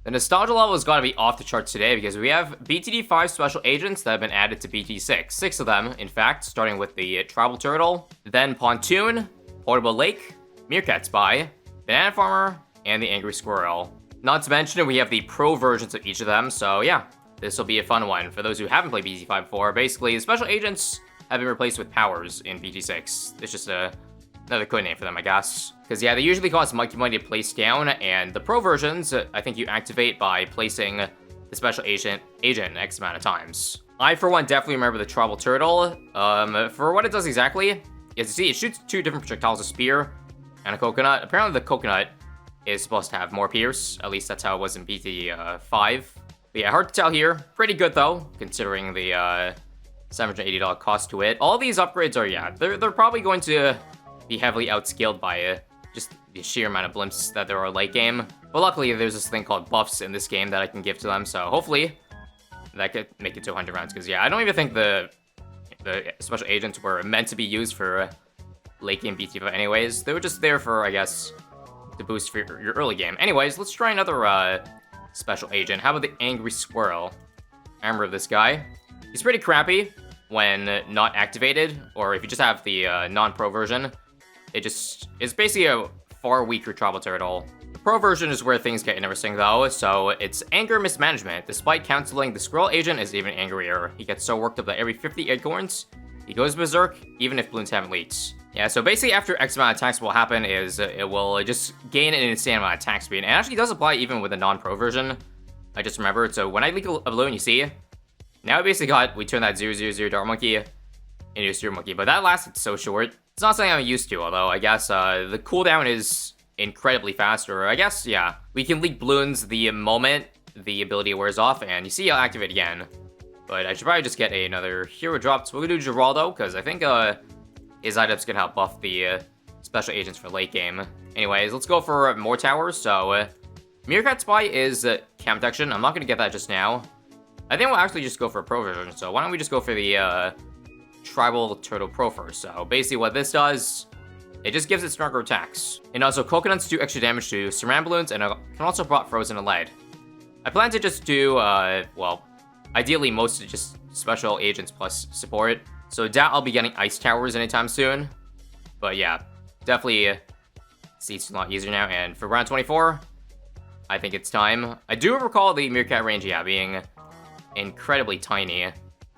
The nostalgia level has got to be off the charts today because we have BTD5 special agents that have been added to BTD6. 6 of them, in fact, starting with the Tribal Turtle, then Pontoon, Portable Lake, Meerkat Spy, Banana Farmer, and the Angry Squirrel. Not to mention, we have the pro versions of each of them, so yeah, this will be a fun one. For those who haven't played BTD5 before, basically, the special agents have been replaced with powers in BT6. It's just another code name for them, I guess. Because, yeah, they usually cost monkey money to place down, and the pro versions, I think you activate by placing the special agent X amount of times. I, for one, definitely remember the Tribal Turtle. For what it does exactly, as you see, it shoots 2 different projectiles, a spear and a coconut. Apparently, the coconut is supposed to have more pierce. At least that's how it was in BT5. But yeah, hard to tell here. Pretty good, though, considering the $780 cost to it. All these upgrades are, yeah, they're probably going to be heavily outscaled by just the sheer amount of blimps that there are late game. But luckily, there's this thing called buffs in this game that I can give to them, so hopefully that could make it to 100 rounds. Because, yeah, I don't even think the special agents were meant to be used for late game BT5 anyways. They were just there for, I guess, to boost for your early game. Anyways, let's try another special agent. How about the Angry Squirrel? I remember this guy. He's pretty crappy when not activated, or if you just have the non-pro version. It's basically a far weaker Tribal Turtle. The pro version is where things get interesting though, so it's anger mismanagement. Despite counseling, the Squirrel Agent is even angrier. He gets so worked up that every 50 acorns, he goes berserk, even if balloons haven't leaked. Yeah, so basically after X amount of attacks, what will happen is it will just gain an insane amount of attack speed. And it actually does apply even with the non-pro version. I just remembered, so when I leak a balloon, you see, now we turn that 000 Dart Monkey into a Zero Monkey, but that lasted so short. It's not something I'm used to, although I guess the cooldown is incredibly fast, or I guess, yeah. We can leak balloons the moment the ability wears off, and you see I'll activate again. But I should probably just get another hero drop. So we're gonna do Geraldo, because I think ISAB's gonna help buff the special agents for late game. Anyways, let's go for more towers. So Meerkat Spy is cam protection. I'm not gonna get that just now. I think we'll actually just go for a pro version, so why don't we just go for the Tribal Turtle Pro first. So basically what this does, it just gives it stronger attacks. And also coconuts do extra damage to ceramic balloons and can also block frozen and lead. I plan to just do, well, ideally most just special agents plus support. So doubt I'll be getting ice towers anytime soon. But yeah, definitely seats a lot easier now. And for round 24, I think it's time. I do recall the Meerkat range, yeah, being incredibly tiny.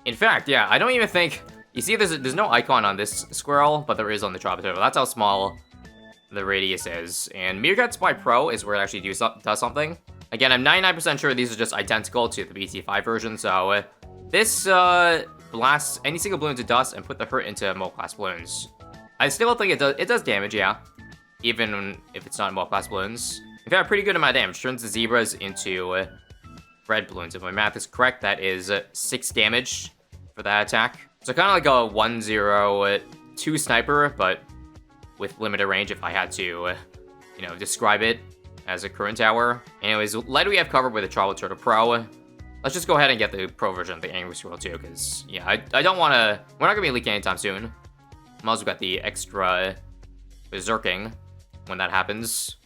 In fact, yeah, I don't even think... You see, there's no icon on this squirrel, but there is on the Tribal Turtle. That's how small the radius is. And Meerkat Spy Pro is where it actually does something. Again, I'm 99% sure these are just identical to the BT5 version, so this blasts any single balloon to dust and put the hurt into multi-class balloons. I still think it does damage, yeah, even if it's not multi-class balloons. In fact, pretty good amount of damage. Turns the zebras into red balloons. If my math is correct, that is 6 damage for that attack. So kind of like a 1-0-2 sniper, but with limited range if I had to, you know, describe it as a current tower. Anyways, lead we have covered with the Tribal Turtle Pro. Let's just go ahead and get the pro version of the Angry Squirrel too, because, yeah, I don't want to... We're not going to be leaking anytime soon. I'm also got the extra berserking when that happens.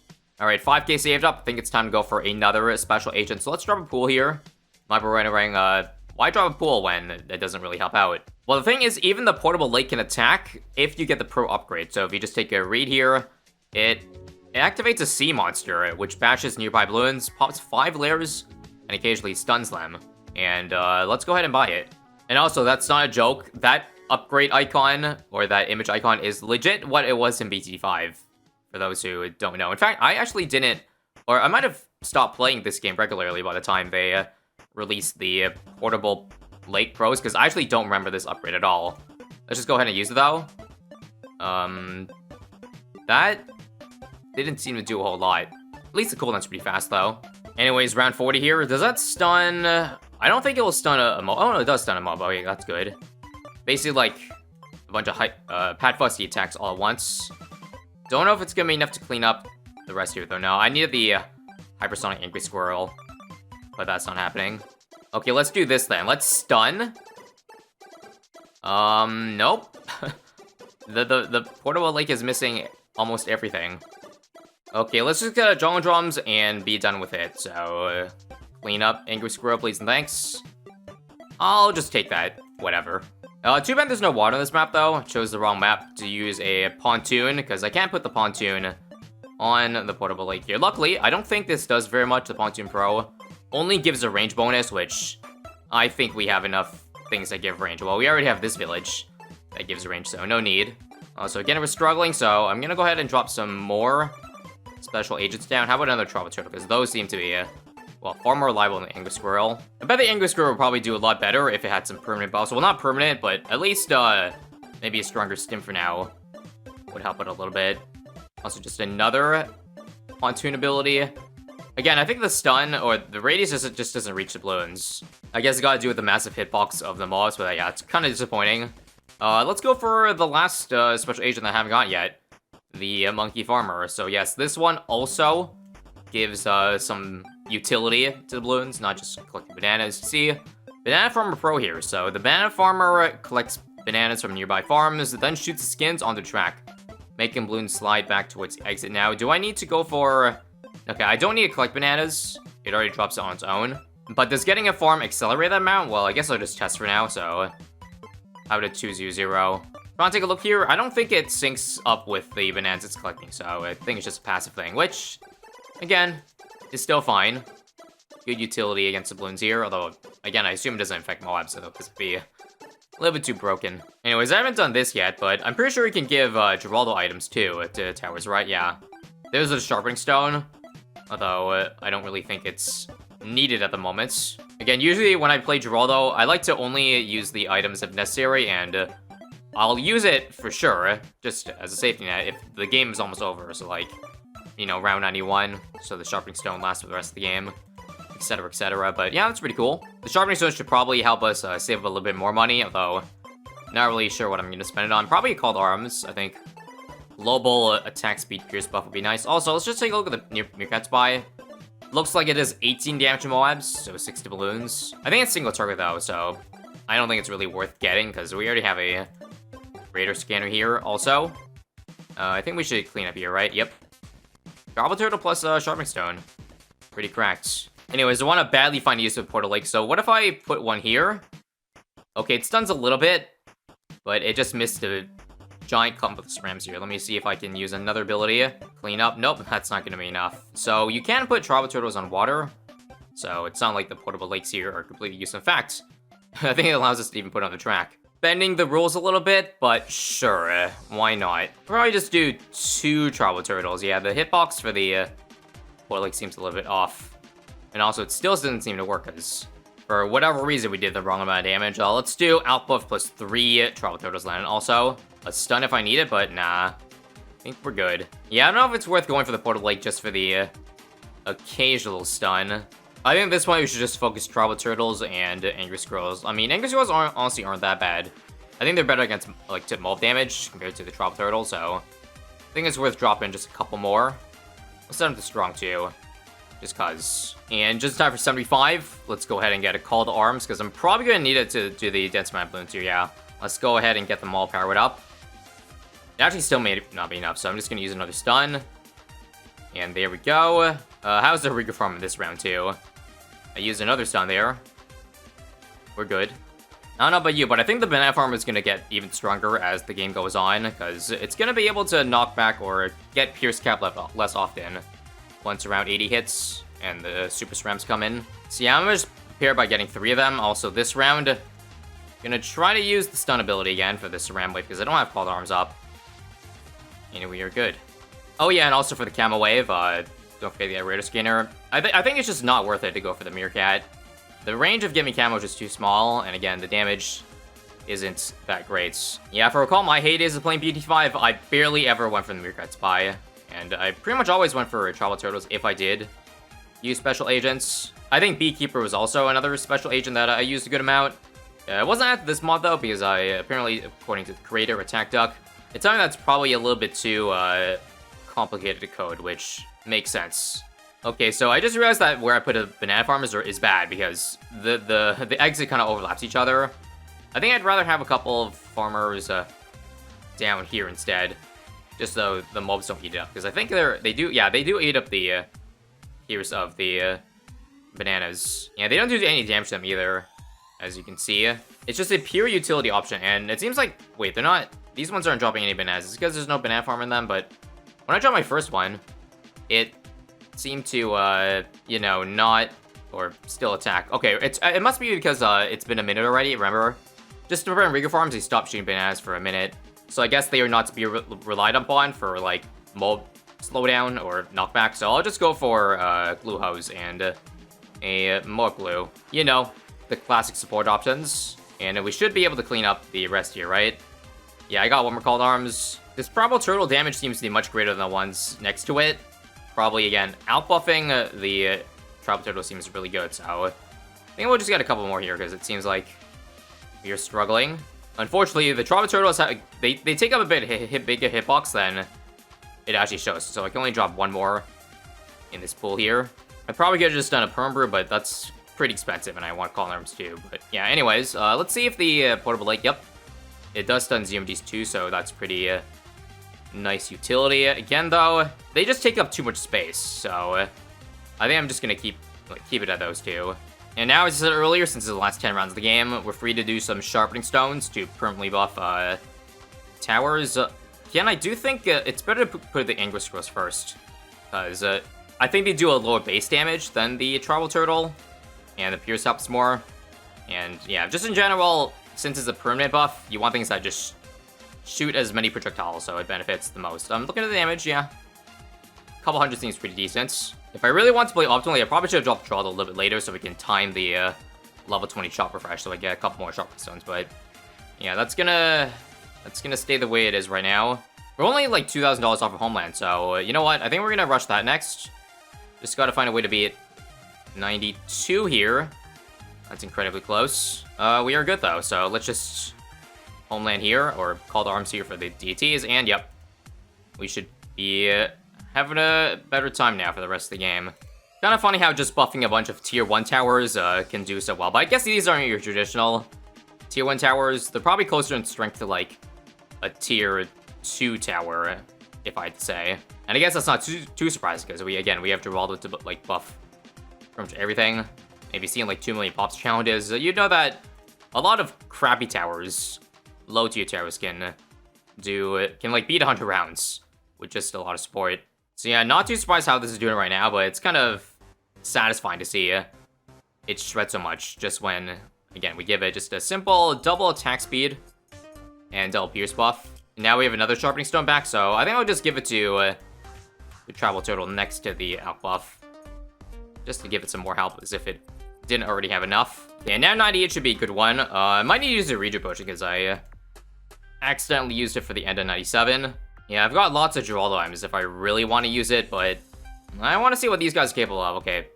Alright, 5k saved up. I think it's time to go for another special agent. So let's drop a pool here. Might be wondering, why drop a pool when it doesn't really help out? Well, the thing is, even the portable lake can attack if you get the pro upgrade. So if you just take a read here, it activates a sea monster, which bashes nearby balloons, pops 5 layers, and occasionally stuns them. And let's go ahead and buy it. And also, that's not a joke. That upgrade icon, or that image icon, is legit what it was in BTD5, for those who don't know. In fact, I actually didn't, or I might have stopped playing this game regularly by the time they released the portable lake pros, because I actually don't remember this upgrade at all. Let's just go ahead and use it, though. That didn't seem to do a whole lot. At least the cooldown's pretty fast, though. Anyways, round 40 here. Does that stun... I don't think it will stun a mob. Oh, no, it does stun a mob. Oh, yeah, that's good. Basically, like, a bunch of Pat Fusty attacks all at once. Don't know if it's gonna be enough to clean up the rest here, though. No, I needed the Hypersonic Angry Squirrel, but that's not happening. Okay, let's do this then. Let's stun. Nope. The portable lake is missing almost everything. Okay, let's just get a jungle drums and be done with it. So, clean up Angry Squirrel, please and thanks. I'll just take that. Whatever. Too bad there's no water on this map, though. I chose the wrong map to use a pontoon, because I can't put the pontoon on the portable lake here. Luckily, I don't think this does very much. The Pontoon Pro only gives a range bonus, which I think we have enough things that give range. Well, we already have this village that gives range, so no need. So again, we're struggling, so I'm gonna go ahead and drop some more special agents down. How about another Travel Turtle? Because those seem to be, well, far more reliable than the Angry Squirrel. I bet the Angry Squirrel would probably do a lot better if it had some permanent buffs. Well, not permanent, but at least maybe a stronger stim for now would help it a little bit. Also, just another pontoon ability. Again, I think the stun or the radius just doesn't reach the balloons. I guess it got to do with the massive hitbox of the mobs, but yeah, it's kind of disappointing. Let's go for the last special agent that I haven't got yet, the Monkey Farmer. So yes, this one also gives some utility to the balloons, not just collecting bananas. See, Banana Farmer Pro here. So the Banana Farmer collects bananas from nearby farms, then shoots the skins on the track, making balloons slide back towards the exit. Now, do I need to go for... Okay, I don't need to collect bananas. It already drops it on its own. But does getting a farm accelerate that amount? Well, I guess I'll just test for now, so... How about a 2-0-0? Want to take a look here? I don't think it syncs up with the bananas it's collecting, so I think it's just a passive thing, which, again, is still fine. Good utility against the balloons here, although, again, I assume it doesn't affect mobs, so this would be a little bit too broken. Anyways, I haven't done this yet, but I'm pretty sure we can give Geraldo items too to towers, right? Yeah. There's a sharpening stone, although I don't really think it's needed at the moment. Again, usually when I play Geraldo, I like to only use the items if necessary, and I'll use it for sure, just as a safety net if the game is almost over. So like, you know, round 91, so the sharpening stone lasts for the rest of the game, etc, etc. But yeah, that's pretty cool. The sharpening stone should probably help us save a little bit more money, although not really sure what I'm going to spend it on. Probably called arms, I think. Global attack speed pierce buff would be nice. Also, let's just take a look at the meerkat's buy. Looks like it does 18 damage to mobs, so 60 balloons. I think it's single target though, so I don't think it's really worth getting because we already have a radar scanner here. Also, I think we should clean up here, right? Yep. Travel Turtle plus sharpening stone. Pretty cracked. Anyways, I want to badly find use of Portal Lake, so what if I put one here? Okay, it stuns a little bit, but it just missed a giant clump of SRAMs here. Let me see if I can use another ability. Clean up. Nope, that's not going to be enough. So you can put Travel Turtles on water, so it's not like the portable lakes here are completely useless. In fact, I think it allows us to even put it on the track. Bending the rules a little bit, but sure, why not? Probably just do 2 Travel Turtles. Yeah, the hitbox for the portal lake seems a little bit off. And also, it still doesn't seem to work, because for whatever reason, we did the wrong amount of damage. Let's do outbuff plus 3 Travel Turtles land. Also, a stun if I need it, but nah. I think we're good. Yeah, I don't know if it's worth going for the Portal Lake just for the occasional stun. I think at this point, we should just focus Travel Turtles and Angry Squirrels. I mean, Angry Squirrels honestly aren't that bad. I think they're better against, like, tip mob damage compared to the Travel Turtle, so I think it's worth dropping just a couple more. Let's send them to Strong, too. Just cause. And just in time for 75, let's go ahead and get a call to arms, because I'm probably going to need it to do the dense map balloons here, yeah. Let's go ahead and get them all powered up. It actually still may not be enough, so I'm just going to use another stun. And there we go. How's the Riga farm in this round, too? I used another stun there. We're good. I don't know about you, but I think the banana farm is going to get even stronger as the game goes on, because it's going to be able to knock back or get Pierce Cap less often once around 80 hits and the Super SRAMs come in. So yeah, I'm going to just prepare by getting 3 of them. Also, this round, I'm going to try to use the stun ability again for the SRAM wave, because I don't have called arms up. And we are good. Oh yeah, and also for the Camo Wave, don't forget the radar scanner. I think it's just not worth it to go for the meerkat. The range of giving camo is just too small, and again, the damage isn't that great. Yeah, if I recall my heydays of playing BT5, I barely ever went for the meerkat spy, and I pretty much always went for Travel Turtles if I did use special agents. I think Beekeeper was also another special agent that I used a good amount. It wasn't at this mod though, because I apparently, according to the creator, Attack Duck, it's something that's probably a little bit too complicated to code, which makes sense. Okay, so I just realized that where I put a banana farm is bad, because the exit kind of overlaps each other. I think I'd rather have a couple of farmers down here instead. Just so the mobs don't eat it up. Because I think they do eat up the here's of the bananas. Yeah, they don't do any damage to them either, as you can see. It's just a pure utility option, and it seems like, wait, they're not, these ones aren't dropping any bananas. It's because there's no banana farm in them, but when I dropped my first one, it seemed to, you know, not, or still attack. Okay, it must be because it's been a minute already, remember? Just to prevent Riga farms, they stopped shooting bananas for a minute. So I guess they are not to be relied upon for, like, mob slowdown or knockback. So I'll just go for glue hose and a more glue. You know, the classic support options. And we should be able to clean up the rest here, right? Yeah, I got one more called arms. This probable turtle damage seems to be much greater than the ones next to it. Probably, again, outbuffing the tribal turtle seems really good. So I think we'll just get a couple more here because it seems like we are struggling. Unfortunately, the tribal turtles, they take up a bit bigger hitbox than it actually shows. So I can only drop one more in this pool here. I probably could have just done a perm brew, but that's pretty expensive, and I want call arms too. But yeah, anyways, let's see if the portable lake, yep, it does stun ZMDs too, so that's pretty nice utility. Again, though, they just take up too much space, so I think I'm just gonna keep it at those two. And now, as I said earlier, since it's the last 10 rounds of the game, we're free to do some sharpening stones to permanently buff towers. Again, I do think it's better to put the Angry Squirrels first, because I think they do a lower base damage than the Tribal Turtle, and the Pierce helps more. And yeah, just in general, since it's a permanent buff, you want things that just shoot as many projectiles, so it benefits the most. Looking at the damage, yeah, a couple hundred seems pretty decent. If I really want to play optimally, I probably should have dropped Draw a little bit later so we can time the level 20 shop refresh so I get a couple more sharpening stones. But yeah, that's gonna stay the way it is right now. We're only like $2,000 off of Homeland, so you know what? I think we're gonna rush that next. Just gotta find a way to beat 92 here. That's incredibly close. We are good though, so let's just Homeland here, or call the arms here for the DTs, and yep, we should be having a better time now for the rest of the game. Kind of funny how just buffing a bunch of tier 1 towers can do so well, but I guess these aren't your traditional tier 1 towers. They're probably closer in strength to like a tier 2 tower, if I had to say. And I guess that's not too surprising, because we have Geraldo to like buff pretty much everything. If you've seen like 2 million pops challenges, you know that a lot of crappy towers, low tier towers can like beat 100 rounds with just a lot of support. So yeah, not too surprised how this is doing right now, but it's kind of satisfying to see it shred so much just when, again, we give it just a simple double attack speed and double pierce buff. Now we have another sharpening stone back, so I think I'll just give it to the Tribal Turtle next to the out buff, just to give it some more help as if it didn't already have enough. Okay, and now 98 should be a good one. I might need to use a Reju Potion because I accidentally used it for the end of 97. Yeah, I've got lots of Geraldo items if I really want to use it, but I want to see what these guys are capable of. Okay,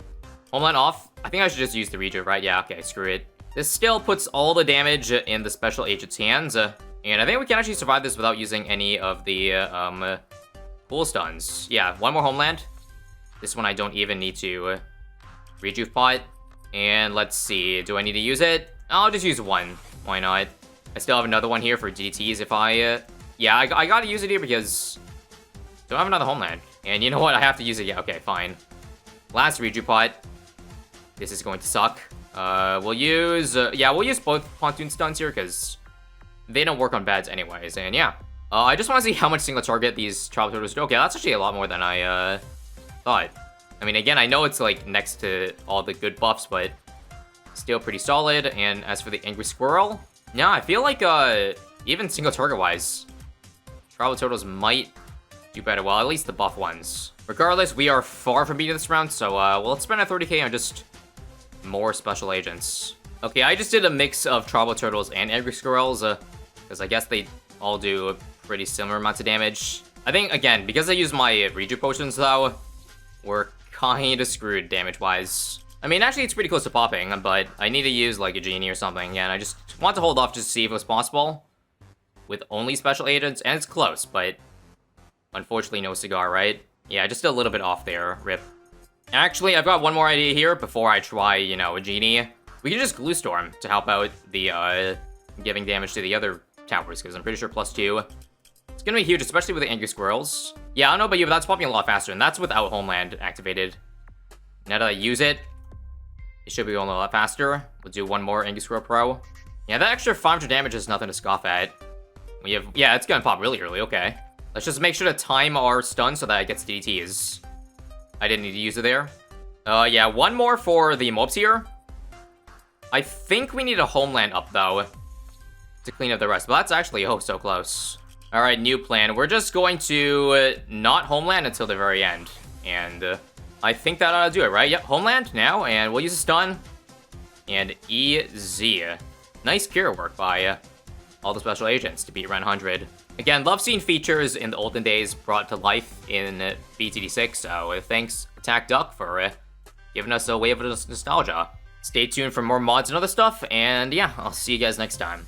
Homeland off. I think I should just use the Reju, right? Yeah, okay, screw it. This still puts all the damage in the special agent's hands, and I think we can actually survive this without using any of the pool stuns. Yeah, one more Homeland. This one I don't even need to Rejuve pot. And let's see, do I need to use it? I'll just use one. Why not? I still have another one here for DTs if I... yeah, I gotta use it here because don't have another Homeland. And you know what? I have to use it. Yeah, okay, fine. Last Reju pot. This is going to suck. We'll use... yeah, we'll use both Pontoon Stuns here because they don't work on beds anyways. And yeah. I just want to see how much single target these Tribal Turtles do. Okay, that's actually a lot more than I thought. I mean, again, I know it's like next to all the good buffs, but still pretty solid. And as for the Angry Squirrel, yeah, I feel like even single target wise, Tribal Turtles might do better. Well, at least the buff ones. Regardless, we are far from beating this round, so well, let's spend a 30k on just more special agents. Okay, I just did a mix of Tribal Turtles and Angry Squirrels, because I guess they all do pretty similar amounts of damage. I think, again, because I use my Reju Potions, though, we're kinda screwed damage-wise. I mean, actually, it's pretty close to popping, but I need to use, like, a Genie or something, and I just want to hold off just to see if it was possible with only special agents, and it's close, but unfortunately, no cigar, right? Yeah, just a little bit off there, rip. Actually, I've got one more idea here before I try, you know, a Genie. We can just Glue Storm to help out the, giving damage to the other towers, because I'm pretty sure +2 is It's gonna be huge, especially with the angry squirrels. Yeah, I don't know about you, but that's popping a lot faster, and that's without Homeland activated. Now that I use it, it should be going a lot faster. We'll do one more angry squirrel pro. Yeah, that extra 500 damage is nothing to scoff at. We have, yeah, it's gonna pop really early, okay. Let's just make sure to time our stun so that it gets DDTs. I didn't need to use it there. Yeah, one more for the mobs here. I think we need a Homeland up, though, to clean up the rest. But that's actually, oh, so close. All right, new plan. We're just going to not Homeland until the very end. And I think that ought to do it, right? Yep, Homeland now, and we'll use a stun. And easy. Nice cure work by all the special agents to beat around 100. Again, love seeing features in the olden days brought to life in BTD6, so thanks Attack Duck for giving us a wave of nostalgia. Stay tuned for more mods and other stuff, and yeah, I'll see you guys next time.